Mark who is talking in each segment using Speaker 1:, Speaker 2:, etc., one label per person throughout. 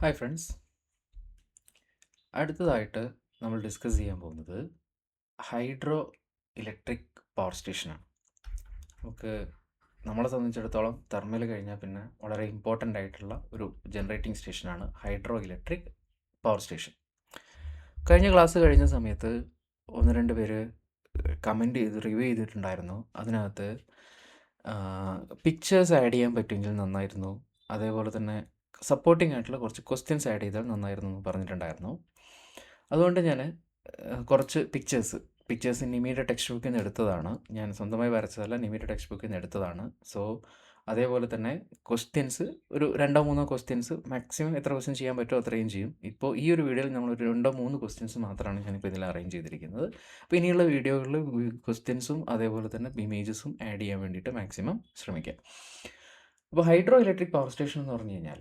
Speaker 1: Hi friends, അടുത്തതായിട്ട് നമ്മൾ discuss ചെയ്യാൻ പോകുന്നത് ഹൈഡ്രോ ഇലക്ട്രിക് പവർ സ്റ്റേഷനാണ്. നമ്മളെ സംബന്ധിച്ചിടത്തോളം തെർമൽ കഴിഞ്ഞാൽ പിന്നെ വളരെ ഇമ്പോർട്ടൻ്റ് ആയിട്ടുള്ള ഒരു ജനറേറ്റിംഗ് സ്റ്റേഷനാണ് ഹൈഡ്രോ ഇലക്ട്രിക് പവർ സ്റ്റേഷൻ. കഴിഞ്ഞ ക്ലാസ് കഴിഞ്ഞ സമയത്ത് ഒന്ന് രണ്ട് പേര് കമൻറ്റ് ചെയ്ത് റിവ്യൂ ചെയ്തിട്ടുണ്ടായിരുന്നു. അതിനകത്ത് പിക്ചേഴ്സ് ആഡ് ചെയ്യാൻ പറ്റുമെങ്കിൽ നന്നായിരുന്നു, അതേപോലെ തന്നെ സപ്പോർട്ടിംഗ് ആയിട്ടുള്ള കുറച്ച് ക്വസ്റ്റ്യൻസ് ആഡ് ചെയ്താൽ നന്നായിരുന്നു എന്ന് പറഞ്ഞിട്ടുണ്ടായിരുന്നു. അതുകൊണ്ട് ഞാൻ കുറച്ച് പിക്ചേഴ്സ് നിമിയുടെ ടെക്സ്റ്റ് ബുക്കിൽ നിന്ന് എടുത്തതാണ്. ഞാൻ സ്വന്തമായി വരച്ചതല്ല, നിമിയുടെ ടെക്സ്റ്റ് ബുക്കിൽ നിന്ന് എടുത്തതാണ്. സോ അതേപോലെ തന്നെ ക്വസ്റ്റ്യൻസ് ഒരു 2-3 ക്വസ്റ്റ്യൻസ് മാക്സിമം എത്ര ക്വസ്റ്റ്യൻ ചെയ്യാൻ പറ്റുമോ അത്രയും ചെയ്യും. ഇപ്പോൾ ഈ ഒരു വീഡിയോയിൽ നമ്മൾ ഒരു 2-3 ക്വസ്റ്റ്യൻസ് മാത്രമാണ് ഞാനിപ്പോൾ ഇതിൽ അറേഞ്ച് ചെയ്തിരിക്കുന്നത്. അപ്പോൾ ഇനിയുള്ള വീഡിയോകളിൽ ക്വസ്റ്റ്യൻസും അതേപോലെ തന്നെ ഇമേജസും ആഡ് ചെയ്യാൻ വേണ്ടിയിട്ട് മാക്സിമം ശ്രമിക്കാം. അപ്പോൾ ഹൈഡ്രോ ഇലക്ട്രിക് പവർ സ്റ്റേഷൻ എന്ന് പറഞ്ഞു കഴിഞ്ഞാൽ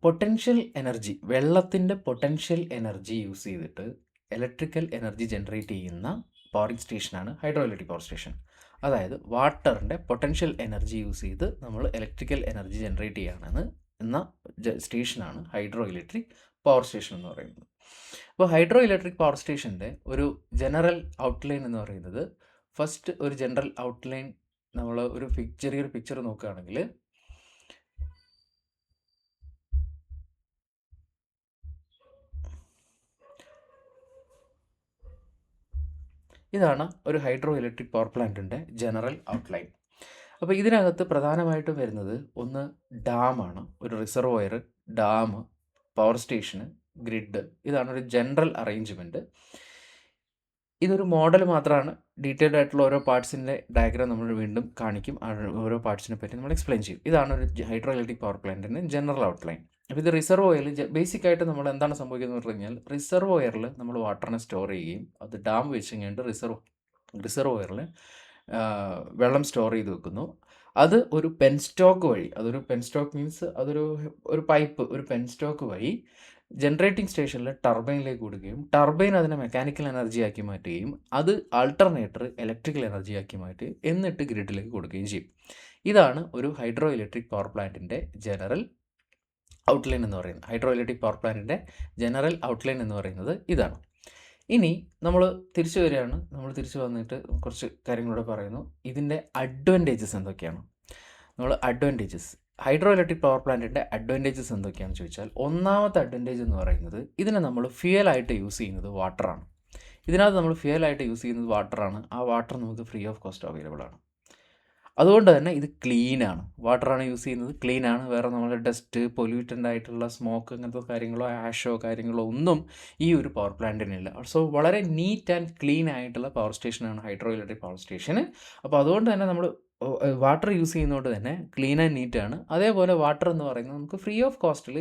Speaker 1: പൊട്ടൻഷ്യൽ എനർജി, വെള്ളത്തിൻ്റെ പൊട്ടൻഷ്യൽ എനർജി യൂസ് ചെയ്തിട്ട് ഇലക്ട്രിക്കൽ എനർജി ജനറേറ്റ് ചെയ്യുന്ന പവറിംഗ് സ്റ്റേഷനാണ് ഹൈഡ്രോ ഇലക്ട്രിക് പവർ സ്റ്റേഷൻ. അതായത് വാട്ടറിൻ്റെ പൊട്ടൻഷ്യൽ എനർജി യൂസ് ചെയ്ത് നമ്മൾ ഇലക്ട്രിക്കൽ എനർജി ജനറേറ്റ് ചെയ്യുകയാണ് എന്ന സ്റ്റേഷനാണ് ഹൈഡ്രോ ഇലക്ട്രിക് പവർ സ്റ്റേഷൻ എന്ന് പറയുന്നത്. അപ്പോൾ ഹൈഡ്രോ ഇലക്ട്രിക് പവർ സ്റ്റേഷൻ്റെ ഒരു ജനറൽ ഔട്ട്ലൈൻ എന്ന് പറയുന്നത്, ഫസ്റ്റ് ഒരു ജനറൽ ഔട്ട്ലൈൻ നമ്മൾ ഒരു ചെറിയൊരു പിക്ചർ നോക്കുകയാണെങ്കിൽ ഇതാണ് ഒരു ഹൈഡ്രോ ഇലക്ട്രിക് പവർ പ്ലാന്റിൻ്റെ ജനറൽ ഔട്ട്ലൈൻ. അപ്പോൾ ഇതിനകത്ത് പ്രധാനമായിട്ടും വരുന്നത് ഒന്ന് ഡാമാണ്, ഒരു റിസർവോയർ, ഡാം, പവർ സ്റ്റേഷന്, ഗ്രിഡ്. ഇതാണ് ഒരു ജനറൽ അറേഞ്ച്മെൻറ്റ്. ഇതൊരു മോഡൽ മാത്രമാണ്. ഡീറ്റെയിൽഡ് ആയിട്ടുള്ള ഓരോ പാർട്സിൻ്റെ ഡയഗ്രാം നമ്മൾ വീണ്ടും കാണിക്കും. ഓരോ പാർട്സിനെ പറ്റി നമ്മൾ എക്സ്പ്ലെയിൻ ചെയ്യും. ഇതാണ് ഒരു ഹൈഡ്രോ ഇലക്ട്രിക് പവർ പ്ലാന്റിൻ്റെ ജനറൽ ഔട്ട്ലൈൻ. അപ്പോൾ ഇത് റിസർവോയറിൽ ബേസിക്കായിട്ട് നമ്മൾ എന്താണ് സംഭവിക്കുന്നത് എന്ന് പറഞ്ഞു കഴിഞ്ഞാൽ, റിസർവോയറിൽ നമ്മൾ വാട്ടറിനെ സ്റ്റോർ ചെയ്യുകയും അത് ഡാം വെച്ച് കഴിഞ്ഞിട്ട് റിസർവോയറിൽ വെള്ളം സ്റ്റോർ ചെയ്ത് വെക്കുന്നു. അത് ഒരു പെൻസ്റ്റോക്ക് വഴി, അതൊരു പെൻസ്റ്റോക്ക് മീൻസ് ഒരു പൈപ്പ്, ഒരു പെൻസ്റ്റോക്ക് വഴി ജനറേറ്റിംഗ് സ്റ്റേഷനിൽ ടർബൈനിലേക്ക് കൊടുക്കുകയും ടർബൈൻ അതിനെ മെക്കാനിക്കൽ എനർജി ആക്കി മാറ്റുകയും അത് ആൾട്ടർനേറ്റർ ഇലക്ട്രിക്കൽ എനർജി ആക്കി മാറ്റുകയും എന്നിട്ട് ഗ്രിഡിലേക്ക് കൊടുക്കുകയും ചെയ്യും. ഇതാണ് ഒരു ഹൈഡ്രോ ഇലക്ട്രിക് പവർ പ്ലാന്റിൻ്റെ ജനറൽ ഔട്ട്ലൈൻ എന്ന് പറയുന്നത്. ഹൈഡ്രോ ഇലക്ട്രിക് പവർ പ്ലാന്റിൻ്റെ ജനറൽ ഔട്ട്ലൈൻ എന്ന് പറയുന്നത് ഇതാണ്. ഇനി നമ്മൾ തിരിച്ചു വരികയാണ്. നമ്മൾ തിരിച്ചു വന്നിട്ട് കുറച്ച് കാര്യങ്ങളൂടെ പറയുന്നു. ഇതിൻ്റെ അഡ്വാൻറ്റേജസ് എന്തൊക്കെയാണ്? ഹൈഡ്രോ ഇലക്ട്രിക് പവർ പ്ലാന്റിൻ്റെ അഡ്വാൻറ്റേജസ് എന്തൊക്കെയാണെന്ന് ചോദിച്ചാൽ, ഒന്നാമത്തെ അഡ്വാൻറ്റേജ് എന്ന് പറയുന്നത്, ഇതിനെ നമ്മൾ ഫ്യൂവലായിട്ട് യൂസ് ചെയ്യുന്നത് വാട്ടറാണ്. ഇതിനകത്ത് നമ്മൾ ഫ്യൂവലായിട്ട് യൂസ് ചെയ്യുന്നത് വാട്ടറാണ്. ആ വാട്ടർ നമുക്ക് ഫ്രീ ഓഫ് കോസ്റ്റ് അവൈലബിൾ ആണ്. അതുകൊണ്ട് തന്നെ ഇത് ക്ലീനാണ്. വാട്ടറാണ് യൂസ് ചെയ്യുന്നത്, ക്ലീനാണ്. വേറെ നമ്മൾ ഡസ്റ്റ്, പൊല്യൂട്ടൻ്റ് ആയിട്ടുള്ള സ്മോക്ക്, അങ്ങനത്തെ കാര്യങ്ങളോ ആഷോ കാര്യങ്ങളോ ഒന്നും ഈ ഒരു പവർ പ്ലാന്റിനില്ല. സോ വളരെ നീറ്റ് ആൻഡ് ക്ലീൻ ആയിട്ടുള്ള പവർ സ്റ്റേഷനാണ് ഹൈഡ്രോ ഇലക്ട്രിക് പവർ സ്റ്റേഷൻ. അപ്പോൾ അതുകൊണ്ട് തന്നെ നമ്മൾ വാട്ടർ യൂസ് ചെയ്യുന്നതുകൊണ്ട് തന്നെ ക്ലീൻ ആൻഡ് നീറ്റാണ്. അതേപോലെ വാട്ടർ എന്ന് പറയുന്നത് നമുക്ക് ഫ്രീ ഓഫ് കോസ്റ്റിൽ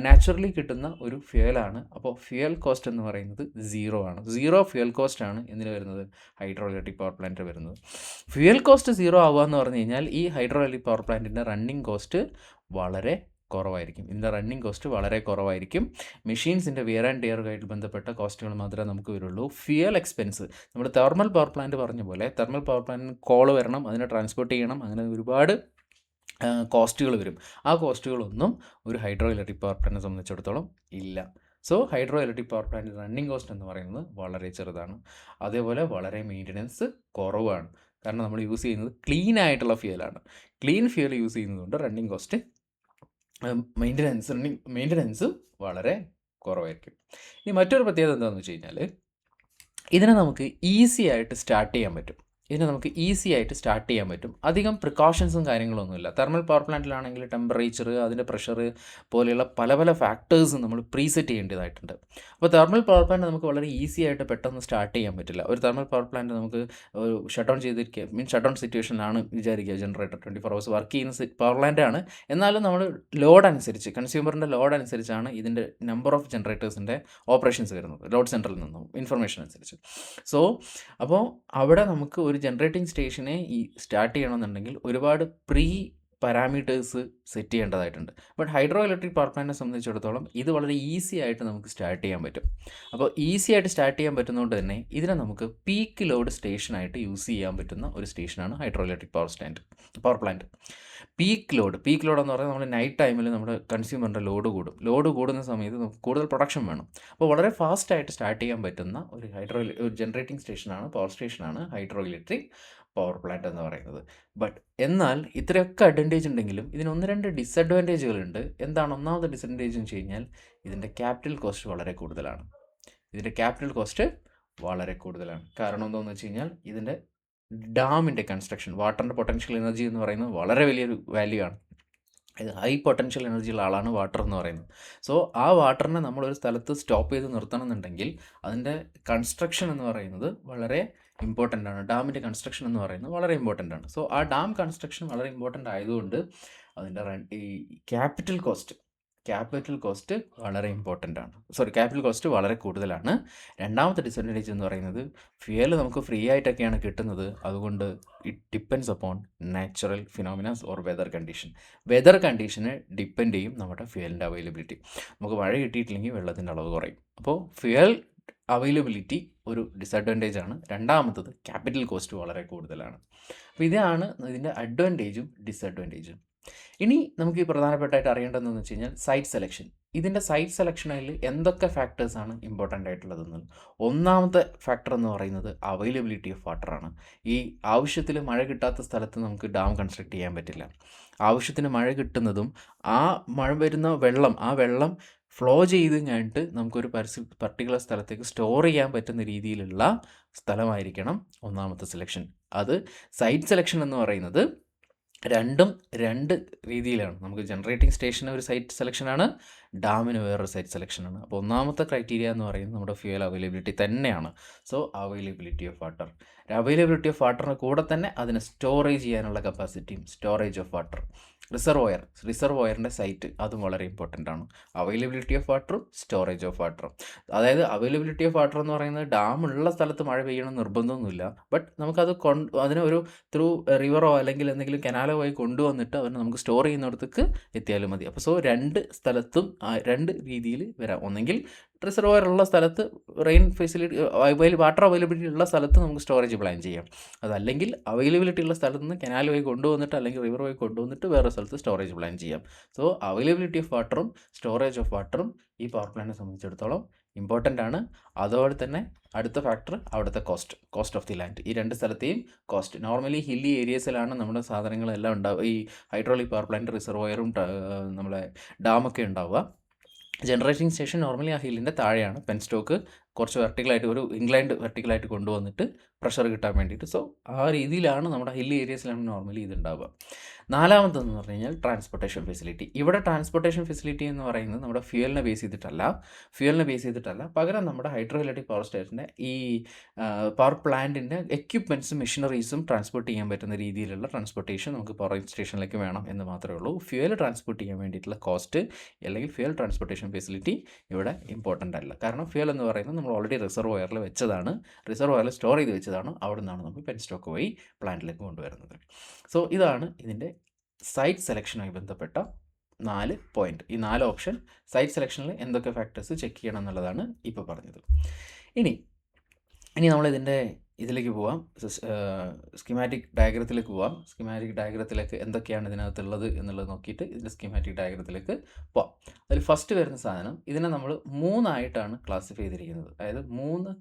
Speaker 1: നാച്ചുറലി കിട്ടുന്ന ഒരു ഫ്യൂവലാണ്. അപ്പോൾ ഫ്യൂവൽ കോസ്റ്റ് എന്ന് പറയുന്നത് സീറോ ഫ്യൂവൽ കോസ്റ്റാണ് ഇതിന് വരുന്നത്, ഹൈഡ്രോ ഇലക്ട്രിക് പവർ പ്ലാന്റ് വരുന്നത്. ഫ്യൂവൽ കോസ്റ്റ് സീറോ ആവുക എന്ന് പറഞ്ഞു കഴിഞ്ഞാൽ ഈ ഹൈഡ്രോ ഇലക്ട്രിക് പവർ പ്ലാന്റിൻ്റെ റണ്ണിങ് കോസ്റ്റ് വളരെ കുറവായിരിക്കും. മെഷീൻസിൻ്റെ വിയർ ആൻഡ് ടിയറുമായിട്ട് ബന്ധപ്പെട്ട കോസ്റ്റുകൾ മാത്രമേ നമുക്ക് വരുള്ളൂ. ഫ്യൂവൽ എക്സ്പെൻസ്, നമ്മൾ തെർമൽ പവർ പ്ലാന്റ് പറഞ്ഞ പോലെ തെർമൽ പവർ പ്ലാന്റിന് കോൾ വരണം, അതിനെ ട്രാൻസ്പോർട്ട് ചെയ്യണം, അങ്ങനെ ഒരുപാട് കോസ്റ്റുകൾ വരും. ആ കോസ്റ്റുകളൊന്നും ഒരു ഹൈഡ്രോ ഇലക്ട്രിക് പവർ പ്ലാന്റിനെ സംബന്ധിച്ചിടത്തോളം ഇല്ല. So hydro electric power plant running cost എന്ന് പറയുന്നത് വളരെ ചെറുതാണ്. അതേപോലെ വളരെ മെയിൻ്റനൻസ് കുറവാണ്. കാരണം നമ്മൾ യൂസ് ചെയ്യുന്നത് ക്ലീൻ ആയിട്ടുള്ള ഫ്യൂവലാണ്. ക്ലീൻ ഫ്യൂവൽ യൂസ് ചെയ്യുന്നതുകൊണ്ട് റണ്ണിങ് കോസ്റ്റ്, മെയിൻ്റനൻസ് വളരെ കുറവായിരിക്കും. ഇനി മറ്റൊരു പ്രത്യേകത എന്താണെന്ന് വെച്ച് കഴിഞ്ഞാൽ, ഇതിനെ നമുക്ക് ഈസി ആയിട്ട് സ്റ്റാർട്ട് ചെയ്യാൻ പറ്റും. അധികം പ്രിക്കോഷൻസും കാര്യങ്ങളൊന്നുമില്ല. തെർമൽ പവർ പ്ലാന്റിലാണെങ്കിൽ ടെമ്പറേച്ചർ, അതിൻ്റെ പ്രഷർ പോലെയുള്ള പല ഫാക്ടേഴ്സും നമ്മൾ പ്രീസെറ്റ് ചെയ്യേണ്ടതായിട്ടുണ്ട്. അപ്പോൾ തെർമൽ പവർ പ്ലാന്റ് നമുക്ക് വളരെ ഈസി ആയിട്ട് പെട്ടെന്ന് സ്റ്റാർട്ട് ചെയ്യാൻ പറ്റില്ല. ഒരു തെർമൽ പവർ പ്ലാന്റ് നമുക്ക് ഷട്ട് ഡൗൺ സിറ്റുവേഷനിലാണ് വിചാരിക്കുക. ജനറേറ്റർ 24 hours വർക്ക് ചെയ്യുന്ന പവർ പ്ലാന്റാണ്. എന്നാലും നമ്മൾ ലോഡ് അനുസരിച്ച്, കൺസ്യൂമറിൻ്റെ ലോഡ് അനുസരിച്ചാണ് ഇതിൻ്റെ നമ്പർ ഓഫ് ജനറേറ്റേഴ്സിൻ്റെ ഓപ്പറേഷൻസ് വരുന്നത്, ലോഡ് സെൻറ്ററിൽ നിന്നും ഇൻഫർമേഷൻ അനുസരിച്ച്. സോ അപ്പോൾ അവിടെ നമുക്ക് ഒരു ജനറേറ്റിംഗ് സ്റ്റേഷനെ സ്റ്റാർട്ട് ചെയ്യണമെന്നുണ്ടെങ്കിൽ ഒരുപാട് പ്രീ പാരാമീറ്റേഴ്സ് സെറ്റ് ചെയ്യേണ്ടതായിട്ടുണ്ട്. ബട്ട് ഹൈഡ്രോ ഇലക്ട്രിക് പവർ പ്ലാന്റിനെ സംബന്ധിച്ചിടത്തോളം ഇത് വളരെ ഈസി ആയിട്ട് നമുക്ക് സ്റ്റാർട്ട് ചെയ്യാൻ പറ്റും. അപ്പോൾ ഈസി ആയിട്ട് സ്റ്റാർട്ട് ചെയ്യാൻ പറ്റുന്നതുകൊണ്ട് തന്നെ ഇതിനെ നമുക്ക് പീക്ക് ലോഡ് സ്റ്റേഷനായിട്ട് യൂസ് ചെയ്യാൻ പറ്റുന്ന ഒരു സ്റ്റേഷനാണ് hydro electric power plant. Peak load എന്ന് പറയുന്നത് നമ്മൾ നൈറ്റ് ടൈമിൽ നമ്മുടെ കൺസ്യൂമറിൻ്റെ ലോഡ് കൂടുന്ന സമയത്ത് നമുക്ക് കൂടുതൽ പ്രൊഡക്ഷൻ വേണം. അപ്പോൾ വളരെ ഫാസ്റ്റായിട്ട് സ്റ്റാർട്ട് ചെയ്യാൻ പറ്റുന്ന ഒരു ജനറേറ്റിംഗ് സ്റ്റേഷനാണ്, പവർ സ്റ്റേഷനാണ് ഹൈഡ്രോ ഇലക്ട്രിക് പവർ പ്ലാന്റ് എന്ന് പറയുന്നത്. ബട്ട് എന്നാൽ ഇത്രയൊക്കെ അഡ്വാൻറ്റേജ് ഉണ്ടെങ്കിലും ഇതിന് 1-2 ഡിസഡ്വാൻറ്റേജുകളുണ്ട്. എന്താണ് ഒന്നാമത്തെ ഡിസഡ്വാൻറ്റേജ് എന്ന് വെച്ച് കഴിഞ്ഞാൽ ഇതിൻ്റെ ക്യാപിറ്റൽ കോസ്റ്റ് വളരെ കൂടുതലാണ്. കാരണം എന്താണെന്ന് വെച്ച് കഴിഞ്ഞാൽ ഇതിൻ്റെ ഡാമിൻ്റെ കൺസ്ട്രക്ഷൻ, വാട്ടറിൻ്റെ പൊട്ടൻഷ്യൽ എനർജി എന്ന് പറയുന്നത് വളരെ വലിയൊരു വാല്യൂ ആണ്. ഇത് ഹൈ പൊട്ടൻഷ്യൽ എനർജിയുള്ള ആളാണ് വാട്ടർ എന്ന് പറയുന്നത്. സോ ആ വാട്ടറിനെ നമ്മളൊരു സ്ഥലത്ത് സ്റ്റോപ്പ് ചെയ്ത് നിർത്തണം എന്നുണ്ടെങ്കിൽ അതിൻ്റെ കൺസ്ട്രക്ഷൻ എന്ന് പറയുന്നത് വളരെ ഇമ്പോർട്ടൻ്റ് ആണ്. ഡാമിൻ്റെ കൺസ്ട്രക്ഷൻ എന്ന് പറയുന്നത് വളരെ ഇമ്പോർട്ടൻ്റ് ആണ്. സോ ആ ഡാം കൺസ്ട്രക്ഷൻ വളരെ ഇമ്പോർട്ടൻ്റ് ആയതുകൊണ്ട് അതിൻ്റെ ഈ ക്യാപിറ്റൽ കോസ്റ്റ് വളരെ ഇമ്പോർട്ടൻ്റ് ആണ്. ക്യാപിറ്റൽ കോസ്റ്റ് വളരെ കൂടുതലാണ്. രണ്ടാമത്തെ ഡിസഡ്വാൻറ്റേജ് എന്ന് പറയുന്നത് ഫ്യൂവൽ നമുക്ക് ഫ്രീ ആയിട്ടൊക്കെയാണ് കിട്ടുന്നത്. അതുകൊണ്ട് it depends upon natural phenomenas or weather കണ്ടീഷനെ ഡിപ്പെൻഡ് ചെയ്യും നമ്മുടെ ഫ്യൂവലിൻ്റെ അവൈലബിലിറ്റി. നമുക്ക് മഴ കിട്ടിയിട്ടില്ലെങ്കിൽ വെള്ളത്തിൻ്റെ അളവ് കുറയും. അപ്പോൾ ഫ്യൂവൽ അവൈലബിലിറ്റി ഒരു ഡിസഡ്വാൻറ്റേജ് ആണ്. രണ്ടാമത്തത് ക്യാപിറ്റൽ കോസ്റ്റ് വളരെ കൂടുതലാണ്. അപ്പോൾ ഇതാണ് ഇതിൻ്റെ അഡ്വാൻറ്റേജും ഡിസഡ്വാൻറ്റേജും. ഇനി നമുക്ക് ഈ പ്രധാനപ്പെട്ടായിട്ട് അറിയേണ്ടതെന്ന് വെച്ച് കഴിഞ്ഞാൽ സൈറ്റ് സെലക്ഷൻ. ഇതിൻ്റെ സൈറ്റ് സെലക്ഷനിൽ എന്തൊക്കെ ഫാക്ടേഴ്സാണ് ഇമ്പോർട്ടൻ്റ് ആയിട്ടുള്ളതെന്നുള്ളത്. ഒന്നാമത്തെ ഫാക്ടർ എന്ന് പറയുന്നത് അവൈലബിലിറ്റി ഓഫ് വാട്ടറാണ്. ഈ ആവശ്യത്തിൽ മഴ കിട്ടാത്ത സ്ഥലത്ത് നമുക്ക് ഡാം കൺസ്ട്രക്ട് ചെയ്യാൻ പറ്റില്ല. ആവശ്യത്തിന് മഴ കിട്ടുന്നതും ആ മഴ വരുന്ന വെള്ളം ഫ്ലോ ചെയ്ത് കഴിഞ്ഞിട്ട് നമുക്കൊരു പർട്ടിക്കുലർ സ്ഥലത്തേക്ക് സ്റ്റോർ ചെയ്യാൻ പറ്റുന്ന രീതിയിലുള്ള സ്ഥലമായിരിക്കണം ഒന്നാമത്തെ സെലക്ഷൻ. അത് സൈറ്റ് സെലക്ഷൻ എന്ന് പറയുന്നത് രണ്ടും രണ്ട് രീതിയിലാണ്. നമുക്ക് ജനറേറ്റിംഗ് സ്റ്റേഷന് ഒരു സൈറ്റ് സെലക്ഷനാണ്, ഡാമിന് വേറൊരു സൈറ്റ് സെലക്ഷനാണ്. അപ്പോൾ ഒന്നാമത്തെ ക്രൈറ്റീരിയ എന്ന് പറയുന്നത് നമ്മുടെ ഫ്യൂവൽ അവൈലബിലിറ്റി തന്നെയാണ്. സോ അവൈലബിലിറ്റി ഓഫ് വാട്ടറിന് കൂടെ തന്നെ അതിനെ സ്റ്റോറേജ് ചെയ്യാനുള്ള കപ്പാസിറ്റിയും, സ്റ്റോറേജ് ഓഫ് വാട്ടർ, റിസർവോയറിൻ്റെ സൈറ്റ് അതും വളരെ ഇമ്പോർട്ടൻ്റ് ആണ്. അവൈലബിലിറ്റി ഓഫ് വാട്ടറും സ്റ്റോറേജ് ഓഫ് വാട്ടറും. അതായത് അവൈലബിലിറ്റി ഓഫ് വാട്ടർ എന്ന് പറയുന്നത് ഡാമുള്ള സ്ഥലത്ത് മഴ പെയ്യണം നിർബന്ധമൊന്നുമില്ല. ബട്ട് നമുക്കത് അതിനെ ഒരു ത്രൂ റിവറോ അല്ലെങ്കിൽ എന്തെങ്കിലും കനാലോ വഴി കൊണ്ടുവന്നിട്ട് അതിനെ നമുക്ക് സ്റ്റോർ ചെയ്യുന്നിടത്തേക്ക് എത്തിയാലും മതി. അപ്പോൾ രണ്ട് സ്ഥലത്തും രണ്ട് രീതിയിൽ വരാം. ഒന്നെങ്കിൽ റിസർവോയർ ഉള്ള സ്ഥലത്ത് വാട്ടർ അവൈലബിലിറ്റി ഉള്ള സ്ഥലത്ത് നമുക്ക് സ്റ്റോറേജ് പ്ലാൻ ചെയ്യാം. അതല്ലെങ്കിൽ അവൈലബിലിറ്റി ഉള്ള സ്ഥലത്ത് നിന്ന് കനാൽ വഴി കൊണ്ടുവന്നിട്ട് അല്ലെങ്കിൽ റിവർ വഴി കൊണ്ടുവന്നിട്ട് വേറെ സ്ഥലത്ത് സ്റ്റോറേജ് പ്ലാൻ ചെയ്യാം. സോ അവൈലബിലിറ്റി ഓഫ് വാട്ടറും സ്റ്റോറേജ് ഓഫ് വാട്ടറും ഈ പവർ പ്ലാന്റിനെ സംബന്ധിച്ചിടത്തോളം ഇമ്പോർട്ടൻ്റ് ആണ്. അതുപോലെ തന്നെ അടുത്ത ഫാക്ടർ അവിടുത്തെ കോസ്റ്റ് ഓഫ് ദി ലാൻഡ്. ഈ രണ്ട് സ്ഥലത്തെയും കോസ്റ്റ്. നോർമലി ഹില്ലി ഏരിയസിലാണ് നമ്മുടെ സാധനങ്ങളെല്ലാം ഉണ്ടാവുക. ഈ ഹൈഡ്രോളിക് പവർ പ്ലാന്റ് റിസർവോയറും നമ്മളെ ഡാമൊക്കെ ഉണ്ടാവുക. ജനറേറ്റിംഗ് സ്റ്റേഷൻ നോർമലി ആ ഹില്ലിൻ്റെ താഴെയാണ്. പെൻസ്റ്റോക്ക് കുറച്ച് ഇൻക്ലൈൻഡ് വെർട്ടിക്കലായിട്ട് കൊണ്ടുവന്നിട്ട് പ്രഷർ കിട്ടാൻ വേണ്ടിയിട്ട്. സോ ആ രീതിയിലാണ് നമ്മുടെ ഹില്ലി ഏരിയസിലാണ് നോർമലി ഇതുണ്ടാവുക. നാലാമതെന്ന് പറഞ്ഞു കഴിഞ്ഞാൽ ട്രാൻസ്പോർട്ടേഷൻ ഫെസിലിറ്റി. ഇവിടെ ട്രാൻസ്പോർട്ടേഷൻ ഫെസിലിറ്റി എന്ന് പറയുന്നത് നമ്മുടെ ഫ്യൂവലിനെ ബേസ് ചെയ്തിട്ടല്ല, പകരം നമ്മുടെ ഹൈഡ്രോ ഇലക്ട്രിക് പവർ സ്റ്റേഷൻ്റെ ഈ പവർ പ്ലാന്റിൻ്റെ എക്യുപ്മെൻറ്റ്സും മെഷീനറീസും ട്രാൻസ്പോർട്ട് ചെയ്യാൻ പറ്റുന്ന രീതിയിലുള്ള ട്രാൻസ്പോർട്ടേഷൻ നമുക്ക് പവർ സ്റ്റേഷനിലേക്ക് വേണം എന്ന് മാത്രമേ ഉള്ളൂ. ഫ്യൂവൽ ട്രാൻസ്പോർട്ട് ചെയ്യാൻ വേണ്ടിയിട്ടുള്ള കോസ്റ്റ് അല്ലെങ്കിൽ ഫ്യൂവൽ ട്രാൻസ്പോർട്ടേഷൻ ഫെസിലിറ്റി ഇവിടെ ഇമ്പോർട്ടൻ്റ് അല്ല. കാരണം ഫ്യൂവൽ എന്ന് പറയുന്നത് നമ്മൾ ഓൾറെഡി റിസർവോയറിൽ സ്റ്റോർ ചെയ്ത് വെച്ചതാണ്. അവിടെ നിന്നാണ് നമ്മൾ പെൻസ്റ്റോക്ക് വഴി പ്ലാന്റിലേക്ക് കൊണ്ടുവരുന്നത്. സോ ഇതാണ് ഇതിൻ്റെ സൈറ്റ് സെലക്ഷനുമായി ബന്ധപ്പെട്ട 4 പോയിന്റ്. ഈ 4 ഓപ്ഷൻ സൈറ്റ് സെലക്ഷനിൽ എന്തൊക്കെ ഫാക്ടേഴ്സ് ചെക്ക് ചെയ്യണം എന്നുള്ളതാണ് ഇപ്പോൾ പറഞ്ഞത്. ഇനി നമ്മളിതിൻ്റെ ഇതിലേക്ക് പോവാം, സ്കീമാറ്റിക് ഡയഗ്രത്തിലേക്ക് പോവാം. സ്കീമാറ്റിക് ഡയഗ്രത്തിലേക്ക് എന്തൊക്കെയാണ് ഇതിനകത്തുള്ളത് എന്നുള്ളത് നോക്കിയിട്ട് ഇതിൻ്റെ സ്കീമാറ്റിക് ഡയഗ്രത്തിലേക്ക് പോവാം. അതിൽ ഫസ്റ്റ് വരുന്ന സാധനം, ഇതിനെ നമ്മൾ 3 ആയിട്ടാണ് ക്ലാസിഫൈ ചെയ്തിരിക്കുന്നത്. അതായത് 3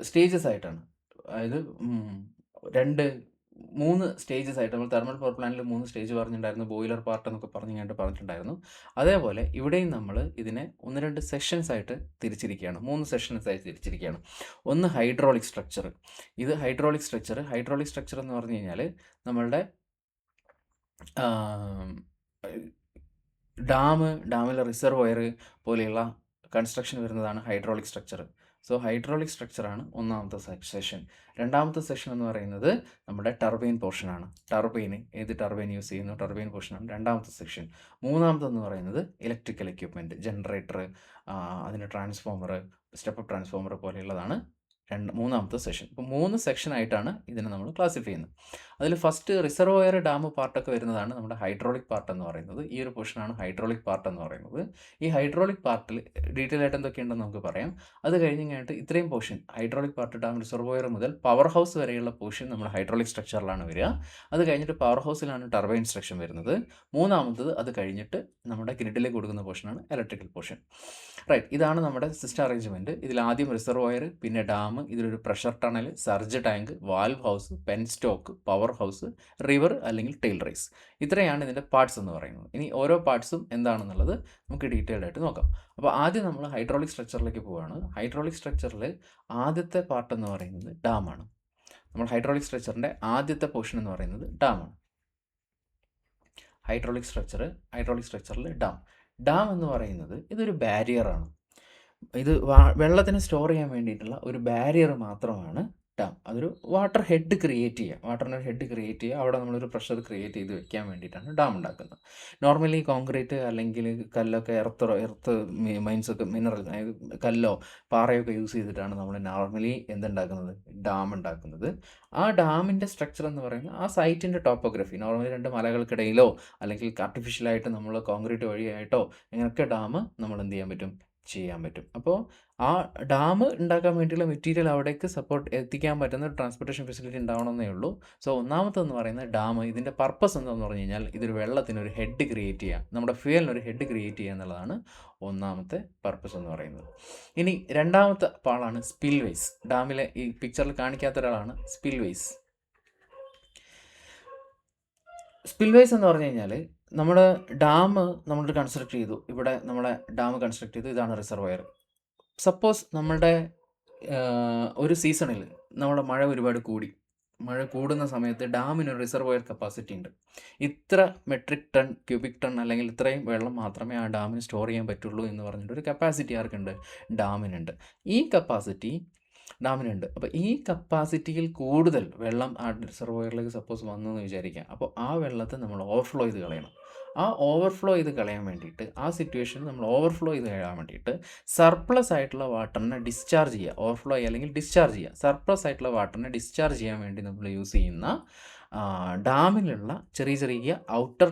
Speaker 1: സ്റ്റേജസ് ആയിട്ടാണ്. അതായത് 3 സ്റ്റേജസ് ആയിട്ട് നമ്മൾ തെർമൽ പവർ പ്ലാന്റിൽ 3 സ്റ്റേജ് പറഞ്ഞിട്ടുണ്ടായിരുന്നു. ബോയിലർ പാർട്ട് എന്നൊക്കെ പറഞ്ഞിട്ടുണ്ടായിരുന്നു. അതേപോലെ ഇവിടെയും നമ്മൾ ഇതിനെ 1-2 സെഷൻസ് ആയിട്ട് തിരിച്ചിരിക്കുകയാണ്. 3 സെഷൻസ് ആയിട്ട് തിരിച്ചിരിക്കുകയാണ്. ഒന്ന് ഹൈഡ്രോളിക് സ്ട്രക്ചർ. ഇത് ഹൈഡ്രോളിക് സ്ട്രക്ചർ എന്ന് പറഞ്ഞു കഴിഞ്ഞാൽ നമ്മളുടെ ഡാമിലെ റിസർവോയർ പോലെയുള്ള കൺസ്ട്രക്ഷൻ വരുന്നതാണ് ഹൈഡ്രോളിക് സ്ട്രക്ചർ. സോ ഹൈഡ്രോളിക് സ്ട്രക്ചറാണ് ഒന്നാമത്തെ സെഷൻ. രണ്ടാമത്തെ സെഷൻ എന്ന് പറയുന്നത് നമ്മുടെ ടർബൈൻ പോർഷനാണ്. ഏത് ടർബൈൻ യൂസ് ചെയ്യുന്നു, ടർബൈൻ പോർഷനാണ് രണ്ടാമത്തെ സെക്ഷൻ. മൂന്നാമതെന്ന് പറയുന്നത് ഇലക്ട്രിക്കൽ എക്യുപ്മെൻറ്റ്, ജനറേറ്റർ, അതിൻ്റെ ട്രാൻസ്ഫോമർ, സ്റ്റെപ്പ് അപ്പ് ട്രാൻസ്ഫോമർ പോലെയുള്ളതാണ് മൂന്നാമത്തെ സെക്ഷൻ. ഇപ്പോൾ 3 സെക്ഷനായിട്ടാണ് ഇതിനെ നമ്മൾ ക്ലാസിഫൈ ചെയ്യുന്നത്. അതിൽ ഫസ്റ്റ് റിസർവോയർ ഡാം പാർട്ടൊക്കെ വരുന്നതാണ് നമ്മുടെ ഹൈഡ്രോളിക് പാർട്ട് എന്ന് പറയുന്നത്. ഈ ഒരു പോർഷനാണ് ഹൈഡ്രോളിക് പാർട്ട് എന്ന് പറയുന്നത്. ഈ ഹൈഡ്രോളിക് പാർട്ടിൽ ഡീറ്റെയിൽ ആയിട്ട് എന്തൊക്കെയുണ്ടെന്ന് നമുക്ക് പറയാം. അത് കഴിഞ്ഞിട്ട് ഇത്രയും portion hydraulic part dam reservoir മുതൽ പവർ ഹൗസ് വരെയുള്ള പോർഷൻ നമ്മുടെ ഹൈഡ്രോളിക് സ്ട്രക്ചറിലാണ് വരിക. അത് കഴിഞ്ഞിട്ട് പവർ ഹൗസിലാണ് ടർബൈൻ സ്ട്രക്ചർ വരുന്നത്. മൂന്നാമത്തത് അത് കഴിഞ്ഞിട്ട് നമ്മുടെ ഗ്രിഡിലേക്ക് കൊടുക്കുന്ന പോർഷനാണ് ഇലക്ട്രിക്കൽ പോർഷൻ. റൈറ്റ്, ഇതാണ് നമ്മുടെ സിസ്റ്റം അറേഞ്ച്മെൻറ്റ്. ഇതിൽ ആദ്യം റിസർവോയർ, പിന്നെ ഡാം, ഇതിലൊരു pressure tunnel, surge tank, valve house, pen stock, power house, river അല്ലെങ്കിൽ ടെയിൽ റൈസ്. ഇത്രയാണ് ഇതിൻ്റെ പാർട്സ് എന്ന് പറയുന്നത്. ഇനി ഓരോ പാർട്സും എന്താണെന്നുള്ളത് നമുക്ക് ഡീറ്റെയിൽഡ് ആയിട്ട് നോക്കാം. അപ്പോൾ ആദ്യം നമ്മൾ ഹൈഡ്രോളിക് സ്ട്രക്ചറിലേക്ക് പോവുകയാണ്. ഹൈഡ്രോളിക് സ്ട്രക്ചറിൽ ആദ്യത്തെ പാർട്ട് എന്ന് പറയുന്നത് ഡാമാണ്. നമ്മൾ ഹൈഡ്രോളിക് സ്ട്രക്ചറിൻ്റെ ആദ്യത്തെ പോർഷൻ എന്ന് പറയുന്നത് ഡാമാണ്. ഹൈഡ്രോളിക് സ്ട്രക്ചറിൽ ഡാം എന്ന് പറയുന്നത് ഇതൊരു ബാരിയറാണ്. ഇത് വെള്ളത്തിനെ സ്റ്റോർ ചെയ്യാൻ വേണ്ടിയിട്ടുള്ള ഒരു ബാരിയർ മാത്രമാണ് ഡാം. അതൊരു വാട്ടർ ഹെഡ് ക്രിയേറ്റ് ചെയ്യുക, വാട്ടറിൻ്റെ ഹെഡ് ക്രിയേറ്റ് ചെയ്യുക. അവിടെ നമ്മളൊരു പ്രഷർ ക്രിയേറ്റ് ചെയ്ത് വെക്കാൻ വേണ്ടിയിട്ടാണ് ഡാം ഉണ്ടാക്കുന്നത്. നോർമലി കോൺക്രീറ്റ് അല്ലെങ്കിൽ കല്ലൊക്കെ എർത്ത് മൈൻസൊക്കെ മിനറൽ, അതായത് കല്ലോ പാറയൊക്കെ യൂസ് ചെയ്തിട്ടാണ് നമ്മൾ നോർമലി എന്തുണ്ടാക്കുന്നത്, ഡാം ഉണ്ടാക്കുന്നത്. ആ ഡാമിൻ്റെ സ്ട്രക്ചർ എന്ന് പറയുന്നത് ആ സൈറ്റിൻ്റെ ടോപ്പോഗ്രഫി, നോർമലി 2 മലകൾക്കിടയിലോ അല്ലെങ്കിൽ ആർട്ടിഫിഷ്യലായിട്ട് നമ്മൾ കോൺക്രീറ്റ് വഴിയായിട്ടോ ഇങ്ങനെയൊക്കെ ഡാം നമ്മൾ എന്ത് ചെയ്യാൻ പറ്റും. അപ്പോൾ ആ ഡാം ഉണ്ടാക്കാൻ വേണ്ടിയുള്ള മെറ്റീരിയൽ അവിടേക്ക് എത്തിക്കാൻ പറ്റുന്ന ഒരു ട്രാൻസ്പോർട്ടേഷൻ ഫെസിലിറ്റി ഉണ്ടാവണമെന്നേ ഉള്ളൂ. സോ ഒന്നാമത്തെന്ന് പറയുന്നത് ഡാം. ഇതിൻ്റെ പർപ്പസ് എന്താണെന്ന് പറഞ്ഞു കഴിഞ്ഞാൽ ഇതൊരു വെള്ളത്തിനൊരു ഹെഡ് ക്രിയേറ്റ് ചെയ്യുക, നമ്മുടെ ഫ്യൂവലിനൊരു ഹെഡ് ക്രിയേറ്റ് ചെയ്യുക എന്നുള്ളതാണ് ഒന്നാമത്തെ പർപ്പസ് എന്ന് പറയുന്നത്. ഇനി രണ്ടാമത്തെ പാളാണ് സ്പിൽവേസ്. ഡാമിലെ ഈ പിക്ചറിൽ കാണിക്കാത്ത ഒരാളാണ് സ്പിൽവേസ്. സ്പിൽവേസ് എന്ന് പറഞ്ഞു കഴിഞ്ഞാൽ നമ്മുടെ ഡാം നമ്മൾ കൺസ്ട്രക്ട് ചെയ്തു. ഇവിടെ നമ്മളെ ഡാം കൺസ്ട്രക്ട് ചെയ്തു. ഇതാണ് റിസർവോയർ. സപ്പോസ് നമ്മളുടെ ഒരു സീസണിൽ നമ്മുടെ മഴ ഒരുപാട് മഴ കൂടുന്ന സമയത്ത് ഡാമിനൊരു റിസർവോയർ കപ്പാസിറ്റി ഉണ്ട്. ഇത്ര മെട്രിക് ടൺ, ക്യൂബിക് ടൺ അല്ലെങ്കിൽ ഇത്രയും വെള്ളം മാത്രമേ ആ ഡാമിന് സ്റ്റോർ ചെയ്യാൻ പറ്റുള്ളൂ എന്ന് പറഞ്ഞിട്ട് ഒരു കപ്പാസിറ്റി ആർക്കുണ്ട്, ഡാമിനുണ്ട്. ഈ കപ്പാസിറ്റി ഡാമിനുണ്ട്. അപ്പോൾ ഈ കപ്പാസിറ്റിയിൽ കൂടുതൽ വെള്ളം ആ റിസർവോയറിലേക്ക് സപ്പോസ് വന്നു എന്ന് വിചാരിക്കാം. അപ്പോൾ ആ വെള്ളത്തെ നമ്മൾ ഓവർഫ്ലോ ചെയ്ത് കളയണം. ആ ഓവർഫ്ലോ ചെയ്ത് കളയാൻ വേണ്ടിയിട്ട്, ആ സിറ്റുവേഷൻ നമ്മൾ ഓവർഫ്ലോ ചെയ്ത് കളയാൻ വേണ്ടിയിട്ട് സർപ്ലസ് ആയിട്ടുള്ള വാട്ടറിനെ ഡിസ്ചാർജ് ചെയ്യുക. ഓവർഫ്ലോ ചെയ്യുക അല്ലെങ്കിൽ ഡിസ്ചാർജ് ചെയ്യുക. സർപ്ലസ് ആയിട്ടുള്ള വാട്ടറിനെ ഡിസ്ചാർജ് ചെയ്യാൻ വേണ്ടി നമ്മൾ യൂസ് ചെയ്യുന്ന ഡാമിലുള്ള ചെറിയ ഔട്ടർ